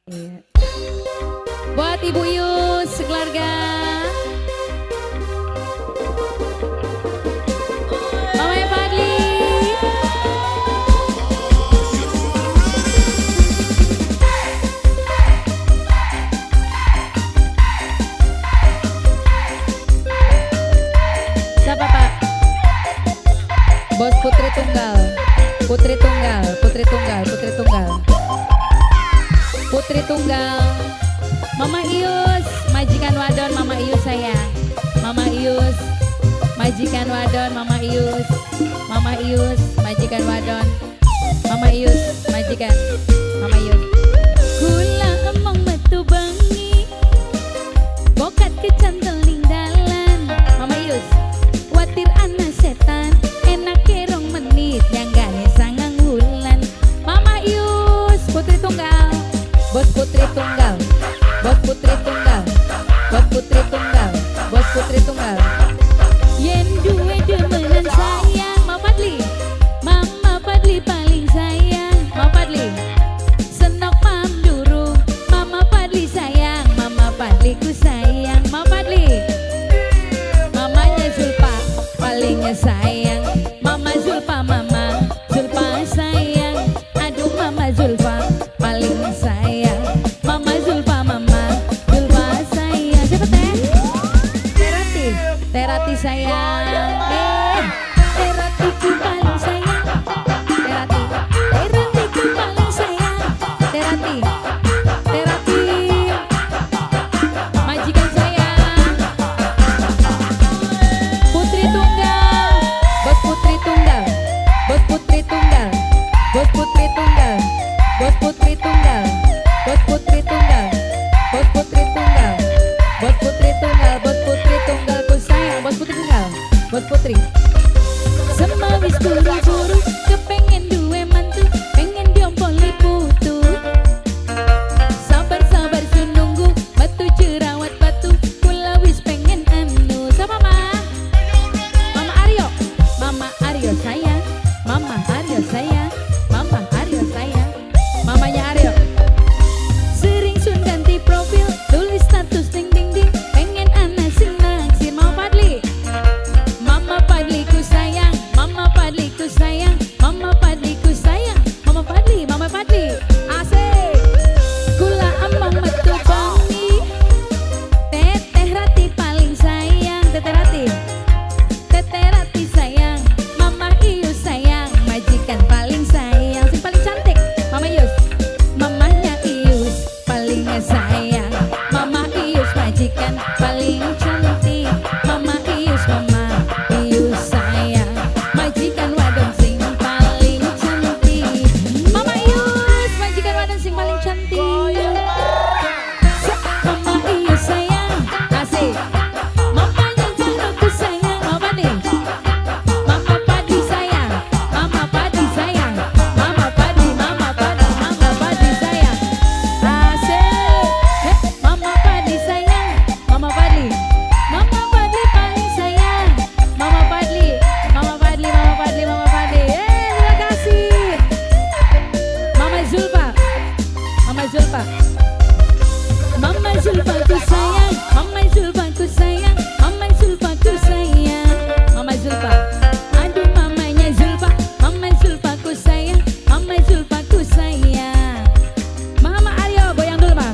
Iya. Buat Ibu Yus sekeluarga. Mamanya Fadli. Siapa Pak? Bos Putri Tunggal. Putri Tunggal, Putri Tunggal, Putri Tunggal. Putri Tunggal. Mama Ius, majikan wadon Mama Ius sayang. Mama Ius, majikan wadon Mama Ius. Mama Ius, majikan wadon. Mama Ius, majikan. Mama Ius. Kula emang metu bengi. Bokat kecanteling dalan. Mama Ius. Watir anak setan, enak kerong menit yang gane sangang wulan. Mama Ius, Putri Tunggal. Bos Putri Tunggal. Bos Putri Tunggal. Bos Putri Tunggal. Bos Putri Tunggal. Yen duwe demenan sayang Mama Fadli. Mama Fadli paling sayang Mama Fadli. Senok mam duru Mama Fadli sayang. Mama Fadli ku sayang Mama Fadli. Mamanya Zulfa palingnya sayang. Mama Zulfa, Mama Zulfa sayang. Aduh Mama Zulfa paling sayang. Mama Zulfa, Mama Zulfa sayang. Siapa teh? Terati, Terati sayang. Terati ku paling sayang. Terati, Terati ku paling sayang. Terati, Terati, majikan sayang. Putri Tunggal, Bos Putri Tunggal, Bos Putri Tunggal, Bos Putri Tunggal, Bos Putri Tunggal, Bos Putri Tunggal, Bos Putri Tunggal, Bos Putri Tunggal, Bos Putri Tunggal ku sayang. Bos Putri Tunggal, Bos Putri. Semawis buru-buru kepengen duwe mantu, pengen diompoli putu. Sabar-sabar sununggu batu jerawat batu, kula wis pengen anu. Sama Mama, Mama Aryo, Mama Aryo sayang, Mama Aryo sayang, Mama Aryo sayang, mamanya Aryo. Sering sun ganti profil, tulis status ding ding ding, pengen anak sing naksir Mama Fadli. Mama Fadli ku sayang, Mama Fadli ku sayang, Mama Fadli ku sayang, Mama Fadli, Mama Fadli. Asik. Kula amang metu bengi. Teteh Rati paling sayang, Teteh Rati. Teteh Rati sayang, Mama Ius sayang, majikan paling sayang, sing paling cantik Mama Ius. Mamanya Ius paling sayang, Mama Ius majikan paling cantik. Mama Ius, Mama Ius sayang, majikan wadon sing paling cantik. Mama Ius, majikan wadon sing paling cantik. Mama Ius sayang, asik. Mamanya Janoku sayang, Mama Fadli. Mama Fadli sayang, Mama Fadli sayang, Mama Fadli, Mama Fadli, Mama Fadli sayang. Asik. Mama Fadli sayang, Mama Fadli. Mama Fadli paling sayang. Mama Fadli, Mama Fadli, Mama Fadli, Mama Fadli. Terima kasih. Mama Zulfa, Mama Zulfa. Mama Zulfa ku sayang, Mama Zulfa ku sayang, Mama Zulfa ku sayang, Mama Zulfa. Aduh mamanya Zulfa, Mama Zulfa ku sayang, Mama Zulfa ku sayang. Mama Aryo goyang dulu mah.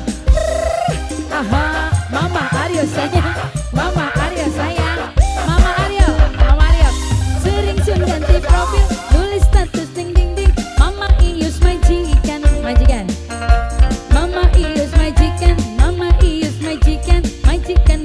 Aha, Mama Aryo sayang, Mama Aryo sayang, Mama Aryo, Mama Aryo. Sering sun ganti profil, tulis status ding ding ding, Mama Ius majikan, majikan. Mama Ius majikan, Mama Ius majikan, majikan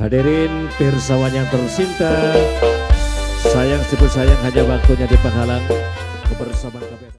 Hadirin pirsawan yang tercinta, sayang sebut sayang hanya waktunya di penghalang kebersamaan kami.